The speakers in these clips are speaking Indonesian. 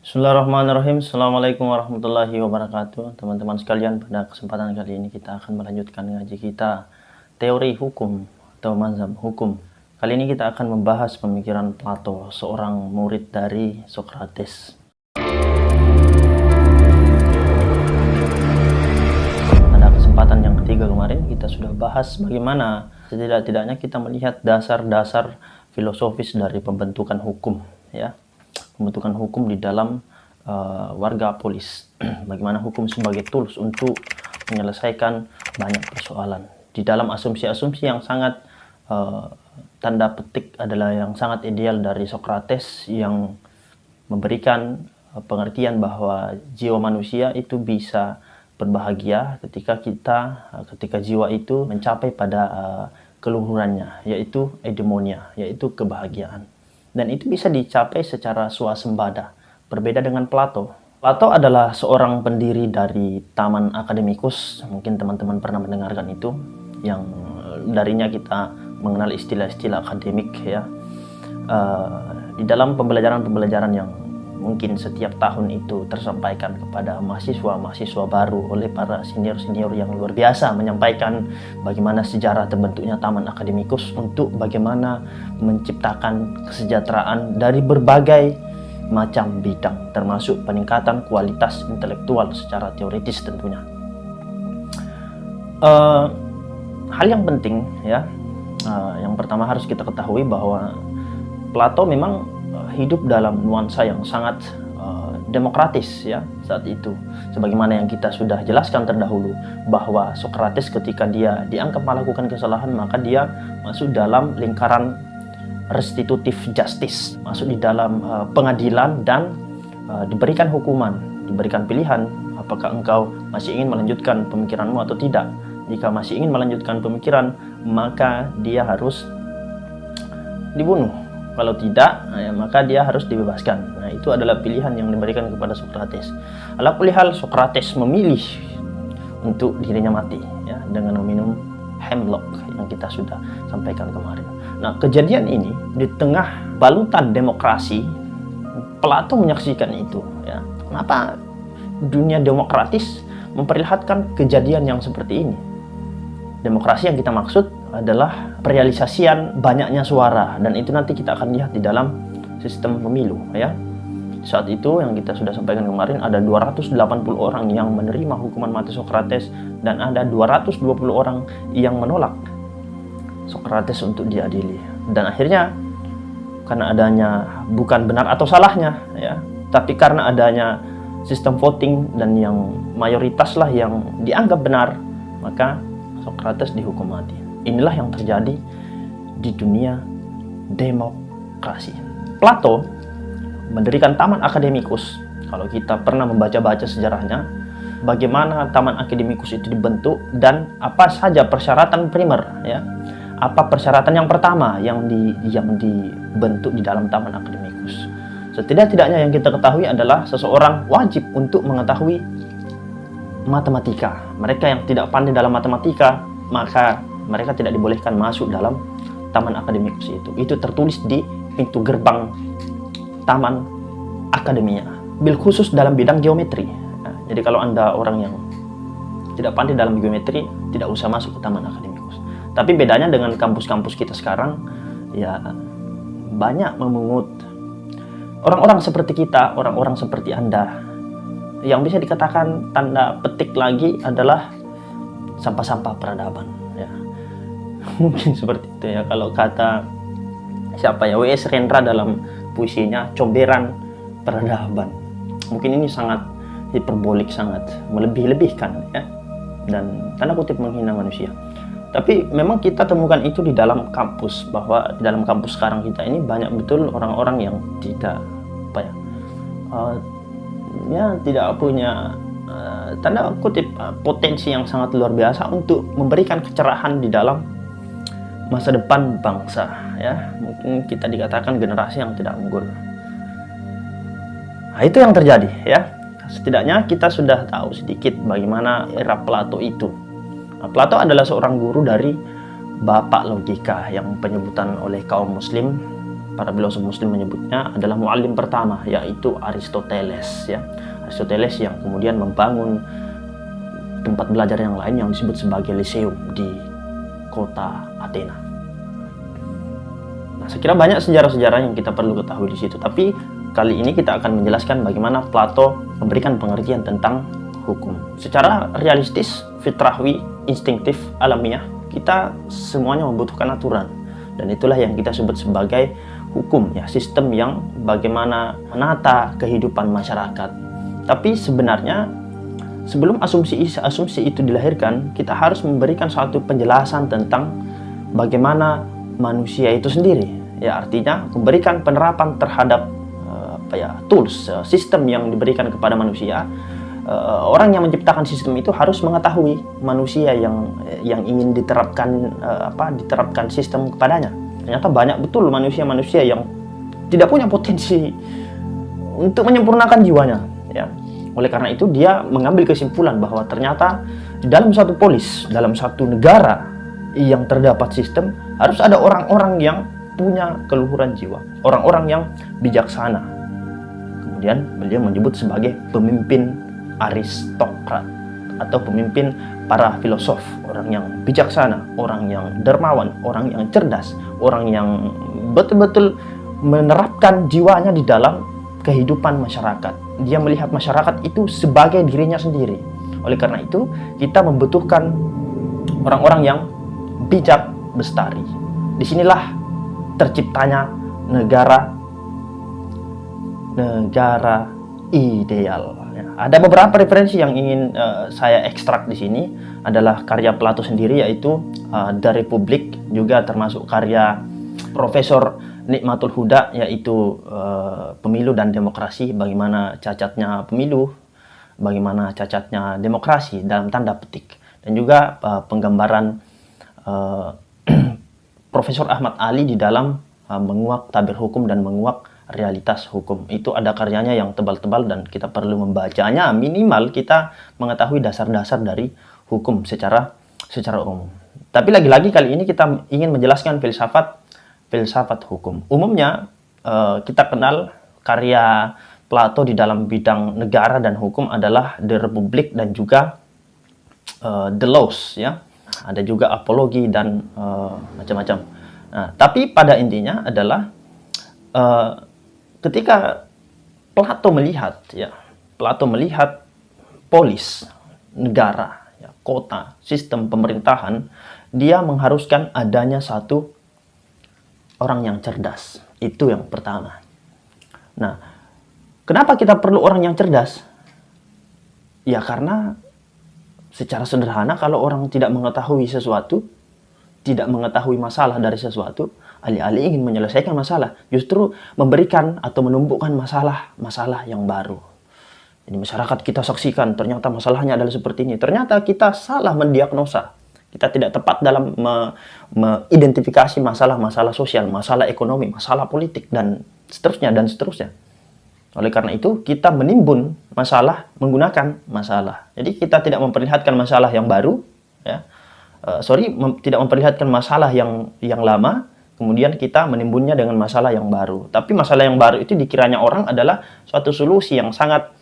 Bismillahirrahmanirrahim. Assalamualaikum warahmatullahi wabarakatuh. Teman-teman sekalian, pada kesempatan kali ini kita akan melanjutkan ngaji kita teori hukum atau mazhab hukum. Kali ini kita akan membahas pemikiran Plato, seorang murid dari Socrates. Pada kesempatan yang ketiga kemarin kita sudah bahas bagaimana setidak-tidaknya kita melihat dasar-dasar filosofis dari pembentukan hukum, ya. Pembentukan hukum di dalam warga polis. Bagaimana hukum sebagai tools untuk menyelesaikan banyak persoalan. Di dalam asumsi-asumsi yang sangat tanda petik adalah yang sangat ideal dari Socrates, yang memberikan pengertian bahwa jiwa manusia itu bisa berbahagia ketika jiwa itu mencapai pada keluhurannya, yaitu eudaimonia, yaitu kebahagiaan. Dan itu bisa dicapai secara swasembada. Berbeda dengan Plato. Plato adalah seorang pendiri dari Taman Akademikus. Mungkin teman-teman pernah mendengarkan itu, yang darinya kita mengenal istilah-istilah akademik, ya. Di dalam pembelajaran-pembelajaran yang mungkin setiap tahun itu tersampaikan kepada mahasiswa-mahasiswa baru oleh para senior-senior yang luar biasa, menyampaikan bagaimana sejarah terbentuknya Taman Akademikus untuk bagaimana menciptakan kesejahteraan dari berbagai macam bidang, termasuk peningkatan kualitas intelektual secara teoritis tentunya. Hal yang penting, ya, yang pertama harus kita ketahui bahwa Plato memang hidup dalam nuansa yang sangat demokratis, ya, saat itu. Sebagaimana yang kita sudah jelaskan terdahulu, bahwa Socrates ketika dia dianggap melakukan kesalahan, maka dia masuk dalam lingkaran restitutive justice, masuk di dalam pengadilan dan diberikan hukuman, diberikan pilihan, apakah engkau masih ingin melanjutkan pemikiranmu atau tidak. Jika masih ingin melanjutkan pemikiran, maka dia harus dibunuh. Kalau tidak, ya, maka dia harus dibebaskan. Nah, itu adalah pilihan yang diberikan kepada Socrates. Ala kulli hal, Socrates memilih untuk dirinya mati, ya, dengan meminum hemlock yang kita sudah sampaikan kemarin. Nah, kejadian ini di tengah balutan demokrasi, Plato menyaksikan itu, ya. Kenapa dunia demokratis memperlihatkan kejadian yang seperti ini? Demokrasi yang kita maksud adalah perealisasian banyaknya suara, dan itu nanti kita akan lihat di dalam sistem pemilu, ya. Saat itu yang kita sudah sampaikan kemarin, ada 280 orang yang menerima hukuman mati Socrates dan ada 220 orang yang menolak Socrates untuk diadili. Dan akhirnya karena adanya, bukan benar atau salahnya, ya, tapi karena adanya sistem voting dan yang mayoritas lah yang dianggap benar, maka Socrates dihukum mati. Inilah yang terjadi di dunia demokrasi. Plato mendirikan Taman Akademikus. Kalau kita pernah membaca-baca sejarahnya, bagaimana Taman Akademikus itu dibentuk dan apa saja persyaratan primer, ya. Apa persyaratan yang pertama yang dibentuk di dalam Taman Akademikus. Setidak-tidaknya yang kita ketahui adalah seseorang wajib untuk mengetahui matematika. Mereka yang tidak pandai dalam matematika, maka mereka tidak dibolehkan masuk dalam Taman Akademikus itu. Itu tertulis di pintu gerbang Taman Akademia, bil khusus dalam bidang geometri. Nah, jadi kalau Anda orang yang tidak pandai dalam geometri, tidak usah masuk ke Taman Akademikus. Tapi bedanya dengan kampus-kampus kita sekarang, ya, banyak memungut orang-orang seperti kita, orang-orang seperti Anda, yang bisa dikatakan tanda petik lagi adalah sampah-sampah peradaban, ya. Mungkin seperti itu, ya, kalau kata siapa, ya, W.S. Rendra dalam puisinya Comberan Peradaban. Mungkin ini sangat hiperbolik, sangat melebih-lebihkan, ya, dan tanda kutip menghina manusia. Tapi memang kita temukan itu di dalam kampus, bahwa di dalam kampus sekarang kita ini banyak betul orang-orang yang tidak tidak punya tanda kutip potensi yang sangat luar biasa untuk memberikan kecerahan di dalam masa depan bangsa, ya. Mungkin kita dikatakan generasi yang tidak unggul. Nah, itu yang terjadi, ya. Setidaknya kita sudah tahu sedikit bagaimana era Plato itu. Nah, Plato adalah seorang guru dari bapak logika yang penyebutan oleh kaum muslim para filosof Muslim menyebutnya adalah muallim pertama, yaitu Aristoteles. Ya, Aristoteles yang kemudian membangun tempat belajar yang lain yang disebut sebagai Lyceum di kota Athena. Nah, saya kira banyak sejarah-sejarah yang kita perlu ketahui di situ. Tapi kali ini kita akan menjelaskan bagaimana Plato memberikan pengertian tentang hukum. Secara realistis, fitrawi, instinktif, alamiah, kita semuanya membutuhkan aturan. Dan itulah yang kita sebut sebagai hukum, ya, sistem yang bagaimana menata kehidupan masyarakat. Tapi sebenarnya sebelum asumsi itu dilahirkan, kita harus memberikan suatu penjelasan tentang bagaimana manusia itu sendiri. Ya, artinya memberikan penerapan terhadap tools, sistem yang diberikan kepada manusia. Orang yang menciptakan sistem itu harus mengetahui manusia yang ingin diterapkan sistem kepadanya. Ternyata banyak betul manusia-manusia yang tidak punya potensi untuk menyempurnakan jiwanya, ya. Oleh karena itu dia mengambil kesimpulan bahwa ternyata di dalam satu polis, dalam satu negara yang terdapat sistem, harus ada orang-orang yang punya keluhuran jiwa, orang-orang yang bijaksana. Kemudian beliau menyebut sebagai pemimpin aristokrat atau pemimpin para filosof, orang yang bijaksana, orang yang dermawan, orang yang cerdas, orang yang betul-betul menerapkan jiwanya di dalam kehidupan masyarakat. Dia melihat masyarakat itu sebagai dirinya sendiri. Oleh karena itu, kita membutuhkan orang-orang yang bijak bestari. Disinilah terciptanya negara ideal. Ada beberapa referensi yang ingin saya ekstrak di sini, adalah karya Plato sendiri, yaitu The Republic, juga termasuk karya Profesor Nikmatul Huda, yaitu Pemilu dan Demokrasi, bagaimana cacatnya pemilu, bagaimana cacatnya demokrasi dalam tanda petik, dan juga penggambaran Profesor Ahmad Ali di dalam menguak tabir hukum dan menguak realitas hukum. Itu ada karyanya yang tebal-tebal dan kita perlu membacanya, minimal kita mengetahui dasar-dasar dari hukum secara umum. Tapi lagi-lagi kali ini kita ingin menjelaskan filsafat hukum. Umumnya kita kenal karya Plato di dalam bidang negara dan hukum adalah The Republic dan juga The Laws, ya. Ada juga Apologi dan macam-macam. Nah, tapi pada intinya adalah ketika Plato melihat polis, negara, ya, kota, sistem pemerintahan, dia mengharuskan adanya satu orang yang cerdas. Itu yang pertama. Nah, kenapa kita perlu orang yang cerdas? Ya karena secara sederhana, kalau orang tidak mengetahui sesuatu, tidak mengetahui masalah dari sesuatu, alih-alih ingin menyelesaikan masalah, justru memberikan atau menumbuhkan masalah yang baru. Jadi masyarakat kita saksikan, ternyata masalahnya adalah seperti ini. Ternyata kita salah mendiagnosa. Kita tidak tepat dalam mengidentifikasi masalah-masalah sosial, masalah ekonomi, masalah politik, dan seterusnya. Oleh karena itu, kita menimbun masalah menggunakan masalah. Jadi kita tidak memperlihatkan masalah yang baru, ya. Tidak memperlihatkan masalah yang lama, kemudian kita menimbunnya dengan masalah yang baru. Tapi masalah yang baru itu dikiranya orang adalah suatu solusi yang sangat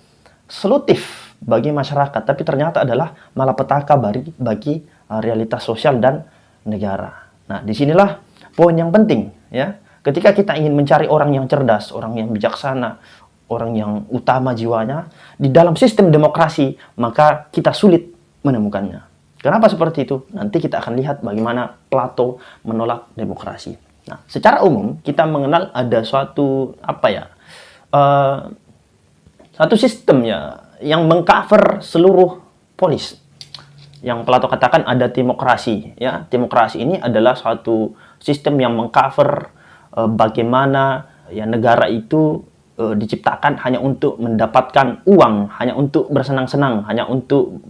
solutif bagi masyarakat, tapi ternyata adalah malapetaka bagi realitas sosial dan negara. Nah, disinilah poin yang penting, ya. Ketika kita ingin mencari orang yang cerdas, orang yang bijaksana, orang yang utama jiwanya di dalam sistem demokrasi, maka kita sulit menemukannya. Kenapa seperti itu? Nanti kita akan lihat bagaimana Plato menolak demokrasi. Nah, secara umum kita mengenal ada suatu satu sistem, ya, yang mengcover seluruh polis. Yang Plato katakan ada demokrasi, ya. Demokrasi ini adalah suatu sistem yang mengcover bagaimana, ya, negara itu diciptakan hanya untuk mendapatkan uang, hanya untuk bersenang-senang, hanya untuk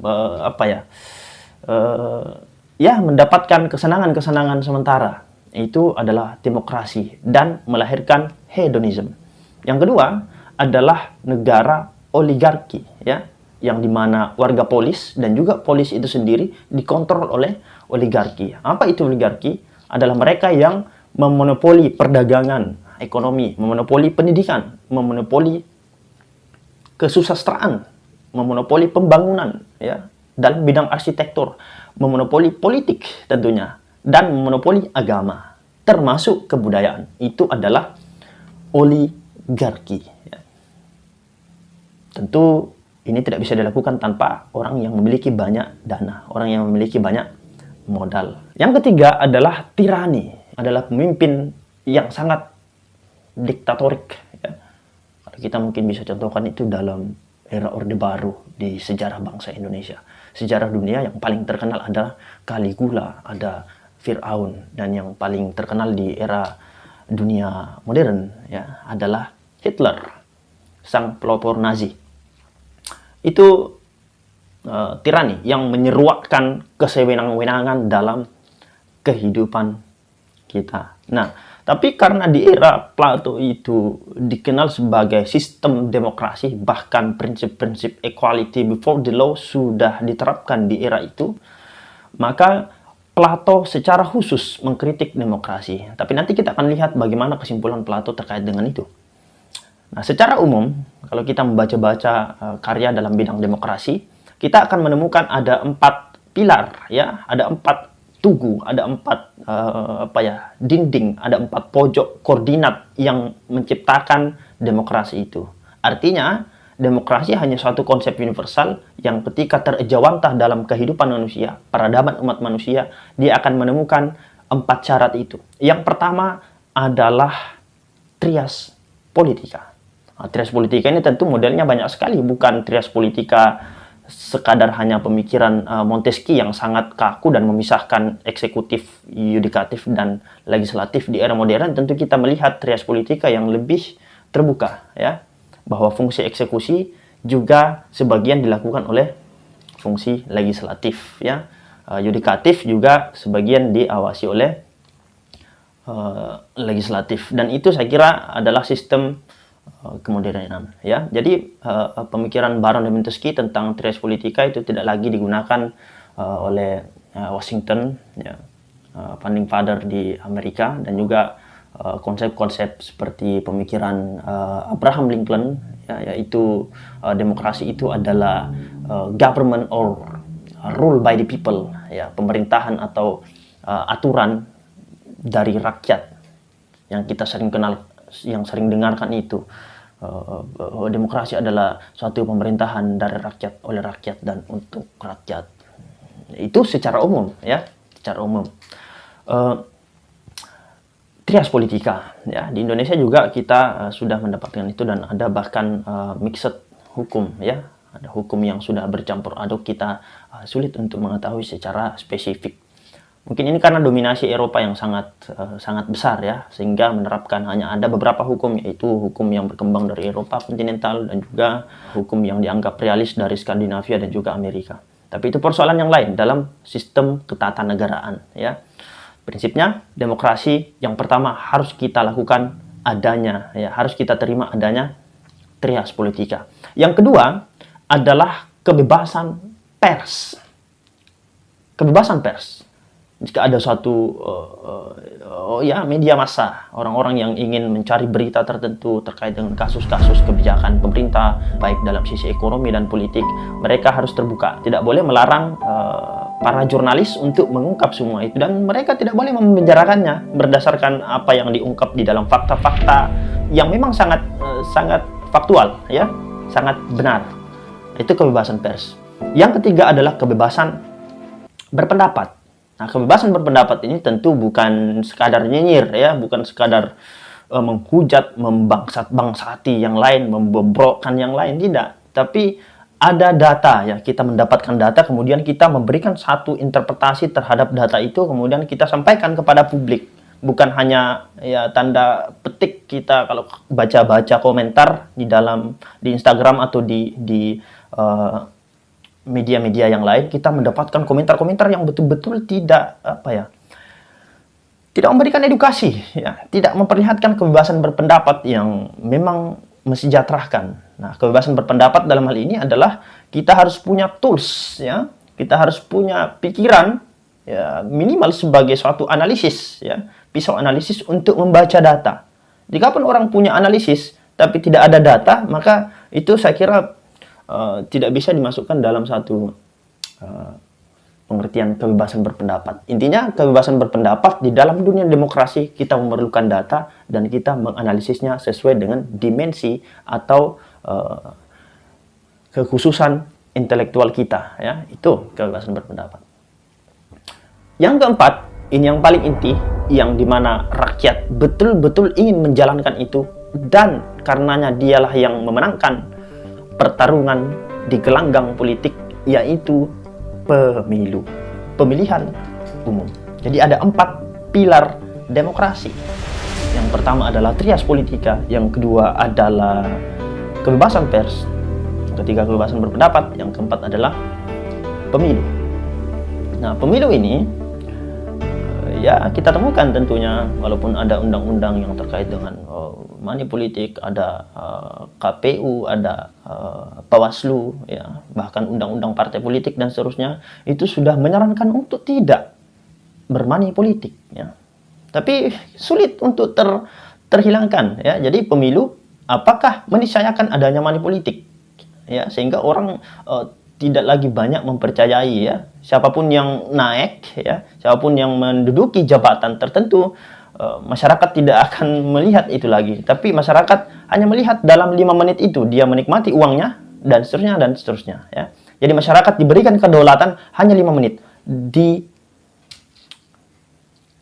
mendapatkan kesenangan-kesenangan sementara. Itu adalah demokrasi dan melahirkan hedonisme. Yang kedua adalah negara oligarki, ya, yang dimana warga polis dan juga polis itu sendiri dikontrol oleh oligarki. Apa itu oligarki? Adalah mereka yang memonopoli perdagangan, ekonomi, memonopoli pendidikan, memonopoli kesusastraan, memonopoli pembangunan, ya, dalam bidang arsitektur, memonopoli politik tentunya, dan memonopoli agama, termasuk kebudayaan. Itu adalah oligarki. Ya. Tentu ini tidak bisa dilakukan tanpa orang yang memiliki banyak dana, orang yang memiliki banyak modal. Yang ketiga adalah tirani, adalah pemimpin yang sangat diktatorik. Ya. Kalau kita mungkin bisa contohkan itu dalam era Orde Baru di sejarah bangsa Indonesia. Sejarah dunia yang paling terkenal ada Caligula, ada Fir'aun, dan yang paling terkenal di era dunia modern ya adalah Hitler, sang pelopor Nazi. Itu tirani yang menyeruakkan kesewenang-wenangan dalam kehidupan kita. Nah, tapi karena di era Plato itu dikenal sebagai sistem demokrasi, bahkan prinsip-prinsip equality before the law sudah diterapkan di era itu, maka Plato secara khusus mengkritik demokrasi. Tapi nanti kita akan lihat bagaimana kesimpulan Plato terkait dengan itu. Nah, secara umum, kalau kita membaca-baca karya dalam bidang demokrasi, kita akan menemukan ada 4 pilar, ya, ada 4 tugu, ada 4 dinding, ada 4 pojok koordinat yang menciptakan demokrasi itu. Artinya, demokrasi hanya suatu konsep universal yang ketika terejawantah dalam kehidupan manusia, peradaban umat manusia, dia akan menemukan 4 syarat itu. Yang pertama adalah trias politika. Nah, trias politika ini tentu modelnya banyak sekali, bukan trias politika sekadar hanya pemikiran Montesquieu yang sangat kaku dan memisahkan eksekutif, yudikatif, dan legislatif. Di era modern tentu kita melihat trias politika yang lebih terbuka, ya, bahwa fungsi eksekusi juga sebagian dilakukan oleh fungsi legislatif, ya, yudikatif juga sebagian diawasi oleh legislatif, dan itu saya kira adalah sistem kemodernan, ya. Jadi pemikiran Baron de Montesquieu tentang trias politika itu tidak lagi digunakan oleh Washington, ya, founding father di Amerika, dan juga konsep-konsep seperti pemikiran Abraham Lincoln, ya, yaitu demokrasi itu adalah government or rule by the people, ya, pemerintahan atau aturan dari rakyat, yang kita sering kenal, yang sering dengarkan itu. Demokrasi adalah suatu pemerintahan dari rakyat, oleh rakyat, dan untuk rakyat. Itu secara umum, ya, secara umum. Trias politika, ya, di Indonesia juga kita sudah mendapatkan itu, dan ada bahkan mixed hukum, ya, ada hukum yang sudah bercampur aduk, kita sulit untuk mengetahui secara spesifik. Mungkin ini karena dominasi Eropa yang sangat besar, ya, sehingga menerapkan hanya ada beberapa hukum, yaitu hukum yang berkembang dari Eropa kontinental dan juga hukum yang dianggap realis dari Skandinavia dan juga Amerika. Tapi itu persoalan yang lain dalam sistem ketatanegaraan, ya. Prinsipnya demokrasi yang pertama harus kita lakukan adanya, ya, harus kita terima adanya trias politika. Yang kedua adalah kebebasan pers. Kebebasan pers. Jika ada suatu media massa, orang-orang yang ingin mencari berita tertentu terkait dengan kasus-kasus kebijakan pemerintah, baik dalam sisi ekonomi dan politik, mereka harus terbuka. Tidak boleh melarang para jurnalis untuk mengungkap semua itu, dan mereka tidak boleh memenjarakannya berdasarkan apa yang diungkap di dalam fakta-fakta yang memang sangat faktual, ya, sangat benar. Itu kebebasan pers. Yang ketiga adalah kebebasan berpendapat. Nah, kebebasan berpendapat ini tentu bukan sekadar nyinyir, ya, bukan sekadar menghujat, membangsat-bangsati yang lain, membobrokkan yang lain, tidak. Tapi ada data, ya, kita mendapatkan data, kemudian kita memberikan satu interpretasi terhadap data itu, kemudian kita sampaikan kepada publik. Bukan hanya, ya, tanda petik kita kalau baca-baca komentar di Instagram atau di media-media yang lain, kita mendapatkan komentar-komentar yang betul-betul tidak tidak memberikan edukasi, ya, tidak memperlihatkan kebebasan berpendapat yang memang mensejahterakan. Nah, kebebasan berpendapat dalam hal ini adalah kita harus punya tools, ya, kita harus punya pikiran, ya, minimal sebagai suatu analisis, ya, pisau analisis untuk membaca data. Jikapun orang punya analisis tapi tidak ada data, maka itu saya kira tidak bisa dimasukkan dalam satu pengertian kebebasan berpendapat. Intinya kebebasan berpendapat di dalam dunia demokrasi kita memerlukan data dan kita menganalisisnya sesuai dengan dimensi atau kekhususan intelektual kita, ya. Itu kebebasan berpendapat. Yang keempat, ini yang paling inti, yang dimana rakyat betul-betul ingin menjalankan itu dan karenanya dialah yang memenangkan pertarungan di gelanggang politik, yaitu pemilu, pemilihan umum. Jadi ada 4 pilar demokrasi. Yang pertama adalah trias politika, yang kedua adalah kebebasan pers, yang ketiga kebebasan berpendapat, yang keempat adalah pemilu. Nah, pemilu ini ya kita temukan tentunya, walaupun ada undang-undang yang terkait dengan money politik, ada KPU, ada Bawaslu, ya, bahkan undang-undang partai politik dan seterusnya, itu sudah menyarankan untuk tidak bermoney politik, ya. Tapi sulit untuk terhilangkan, ya. Jadi pemilu apakah meniscayakan adanya money politik, ya, sehingga orang tidak lagi banyak mempercayai, ya, siapapun yang naik, ya, siapapun yang menduduki jabatan tertentu, masyarakat tidak akan melihat itu lagi, tapi masyarakat hanya melihat dalam 5 menit itu dia menikmati uangnya dan seterusnya, ya. Jadi masyarakat diberikan kedaulatan hanya 5 menit di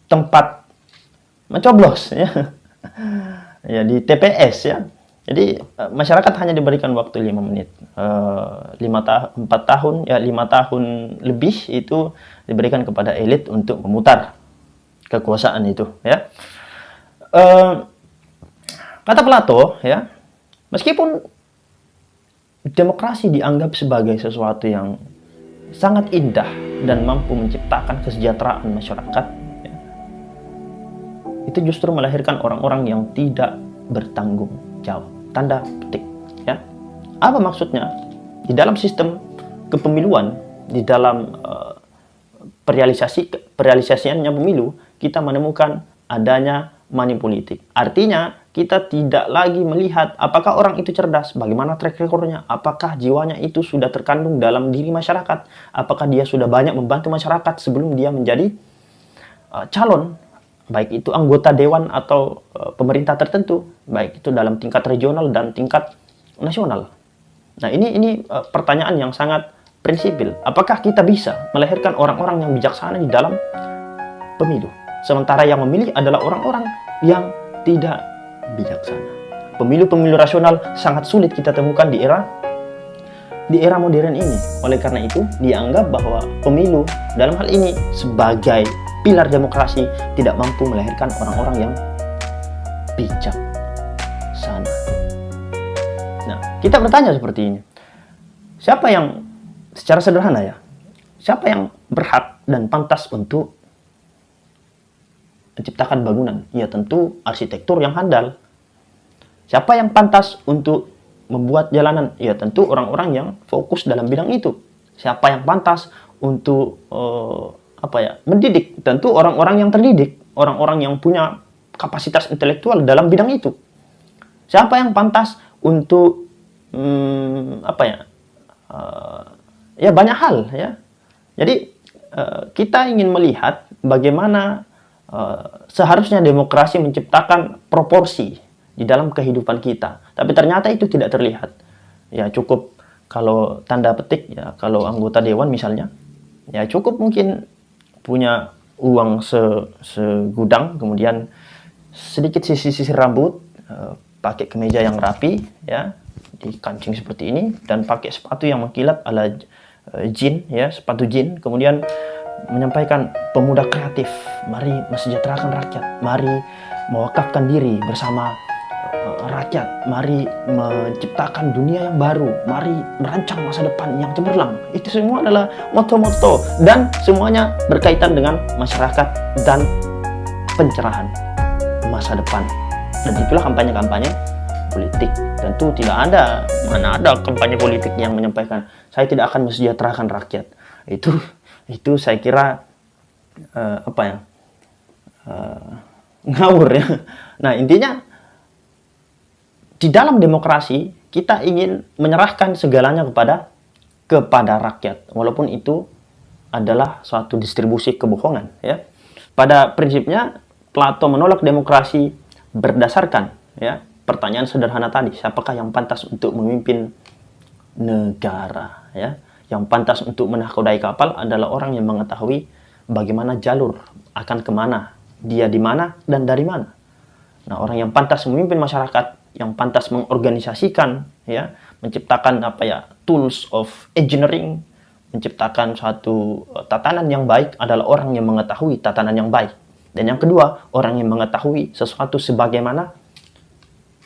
tempat mencoblos, ya. Ya, di TPS, ya. Jadi masyarakat hanya diberikan waktu 5 menit. 4 tahun, ya 5 tahun lebih itu diberikan kepada elit untuk memutar kekuasaan itu, ya. Kata Plato, ya, meskipun demokrasi dianggap sebagai sesuatu yang sangat indah dan mampu menciptakan kesejahteraan masyarakat, ya, itu justru melahirkan orang-orang yang tidak bertanggung jawab. Tanda petik, ya. Apa maksudnya? Di dalam sistem kepemiluan, di dalam perealisasiannya pemilu, kita menemukan adanya money politik. Artinya kita tidak lagi melihat apakah orang itu cerdas, bagaimana track recordnya, apakah jiwanya itu sudah terkandung dalam diri masyarakat, apakah dia sudah banyak membantu masyarakat sebelum dia menjadi calon, baik itu anggota dewan atau pemerintah tertentu, baik itu dalam tingkat regional dan tingkat nasional. Nah, ini pertanyaan yang sangat prinsipil. Apakah kita bisa melahirkan orang-orang yang bijaksana di dalam pemilu, sementara yang memilih adalah orang-orang yang tidak bijaksana? Pemilu-pemilu rasional sangat sulit kita temukan di era modern ini. Oleh karena itu, dianggap bahwa pemilu dalam hal ini sebagai pilar demokrasi tidak mampu melahirkan orang-orang yang bijaksana. Nah, kita bertanya seperti ini. Siapa yang, secara sederhana, ya, siapa yang berhak dan pantas untuk menciptakan bangunan? Ya tentu arsitektur yang handal. Siapa yang pantas untuk membuat jalanan? Ya tentu orang-orang yang fokus dalam bidang itu. Siapa yang pantas untuk mendidik? Tentu orang-orang yang terdidik, orang-orang yang punya kapasitas intelektual dalam bidang itu. Siapa yang pantas untuk ya banyak hal, ya. Jadi kita ingin melihat bagaimana seharusnya demokrasi menciptakan proporsi di dalam kehidupan kita, tapi ternyata itu tidak terlihat. Ya cukup kalau tanda petik, ya, kalau anggota dewan misalnya, ya cukup mungkin punya uang segudang, kemudian sedikit sisir rambut, pakai kemeja yang rapi, ya, dikancing seperti ini, dan pakai sepatu yang mengkilat ala jin, ya, sepatu jin, kemudian menyampaikan, pemuda kreatif, mari mesejahterakan rakyat, mari mewakafkan diri bersama rakyat, mari menciptakan dunia yang baru, mari merancang masa depan yang cemerlang. Itu semua adalah moto-moto dan semuanya berkaitan dengan masyarakat dan pencerahan masa depan. Dan itulah kampanye-kampanye politik. Tentu tidak ada, mana ada kampanye politik yang menyampaikan saya tidak akan mesejahterakan rakyat. Itu saya kira ngawur, ya. Nah, intinya di dalam demokrasi kita ingin menyerahkan segalanya kepada rakyat, walaupun itu adalah suatu distribusi kebohongan, ya. Pada prinsipnya Plato menolak demokrasi berdasarkan, ya, pertanyaan sederhana tadi, siapakah yang pantas untuk memimpin negara, ya. Yang pantas untuk menakodai kapal adalah orang yang mengetahui bagaimana jalur akan kemana, dia di mana dan dari mana. Nah, orang yang pantas memimpin masyarakat, yang pantas mengorganisasikan, ya, menciptakan tools of engineering, menciptakan suatu tatanan yang baik adalah orang yang mengetahui tatanan yang baik. Dan yang kedua, orang yang mengetahui sesuatu sebagaimana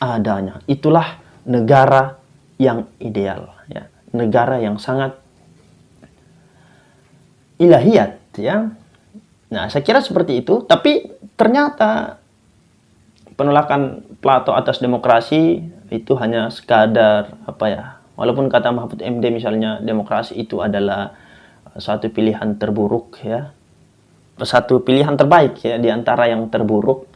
adanya. Itulah negara yang ideal, ya. Negara yang sangat ilahiyat, ya. Nah, saya kira seperti itu, tapi ternyata penolakan Plato atas demokrasi itu hanya sekadar walaupun kata Mahfud MD misalnya demokrasi itu adalah satu pilihan terburuk, ya, satu pilihan terbaik, ya, di antara yang terburuk,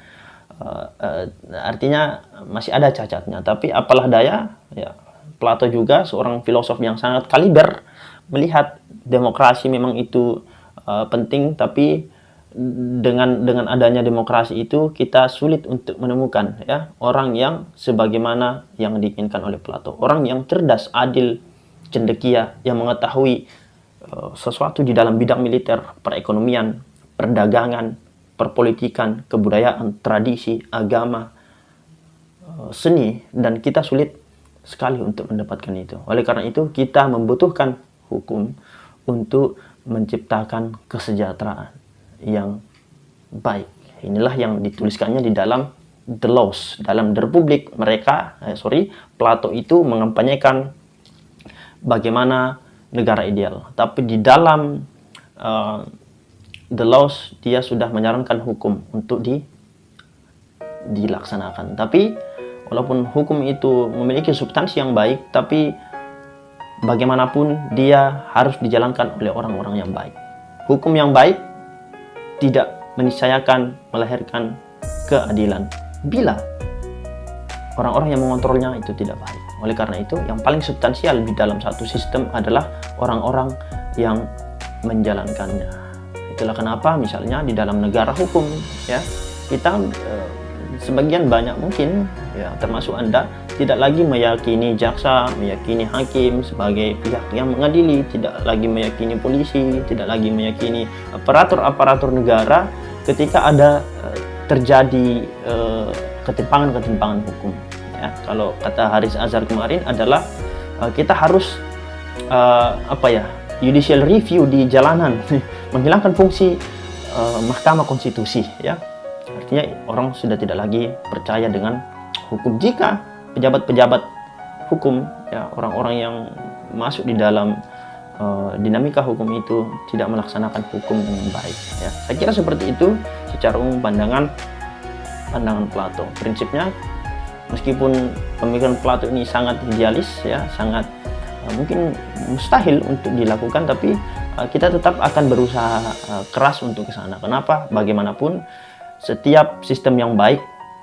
artinya masih ada cacatnya. Tapi apalah daya, ya, Plato juga seorang filosof yang sangat kaliber melihat demokrasi memang itu penting, tapi dengan adanya demokrasi itu kita sulit untuk menemukan, ya, orang yang sebagaimana yang diinginkan oleh Plato, orang yang cerdas, adil, cendekia, yang mengetahui sesuatu di dalam bidang militer, perekonomian, perdagangan, perpolitikan, kebudayaan, tradisi, agama, seni, dan kita sulit sekali untuk mendapatkan itu. Oleh karena itu kita membutuhkan hukum untuk menciptakan kesejahteraan yang baik. Inilah yang dituliskannya di dalam The Laws, dalam The Republic. Plato itu mengampanyekan bagaimana negara ideal, tapi di dalam The Laws dia sudah menyarankan hukum untuk dilaksanakan. Tapi walaupun hukum itu memiliki substansi yang baik, tapi bagaimanapun dia harus dijalankan oleh orang-orang yang baik. Hukum yang baik tidak meniscayakan melahirkan keadilan bila orang-orang yang mengontrolnya itu tidak baik. Oleh karena itu, yang paling substansial di dalam satu sistem adalah orang-orang yang menjalankannya. Itulah kenapa misalnya di dalam negara hukum, ya, kita sebagian banyak mungkin, ya, termasuk Anda, tidak lagi meyakini jaksa, meyakini hakim sebagai pihak yang mengadili, tidak lagi meyakini polisi, tidak lagi meyakini aparatur-aparatur negara ketika ada terjadi ketimpangan-ketimpangan hukum, ya. Kalau kata Haris Azhar kemarin adalah kita harus judicial review di jalanan, menghilangkan fungsi Mahkamah Konstitusi, ya. Artinya orang sudah tidak lagi percaya dengan hukum jika pejabat-pejabat hukum, ya, orang-orang yang masuk di dalam dinamika hukum itu tidak melaksanakan hukum dengan baik, ya. Saya kira seperti itu secara umum pandangan Plato. Prinsipnya, meskipun pemikiran Plato ini sangat idealis, ya, sangat mungkin mustahil untuk dilakukan, tapi kita tetap akan berusaha keras untuk ke sana. Kenapa? Bagaimanapun setiap sistem yang baik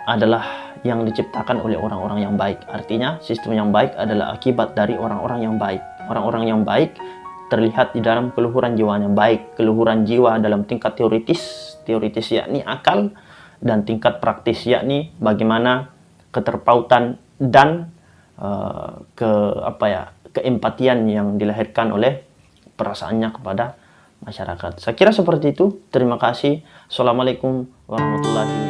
adalah yang diciptakan oleh orang-orang yang baik. Artinya sistem yang baik adalah akibat dari orang-orang yang baik. Orang-orang yang baik terlihat di dalam keluhuran jiwanya, baik keluhuran jiwa dalam tingkat teoritis yakni akal, dan tingkat praktis yakni bagaimana keterpautan dan keempatian yang dilahirkan oleh perasaannya kepada masyarakat. Saya kira seperti itu. Terima kasih. Assalamualaikum warahmatullahi wabarakatuh.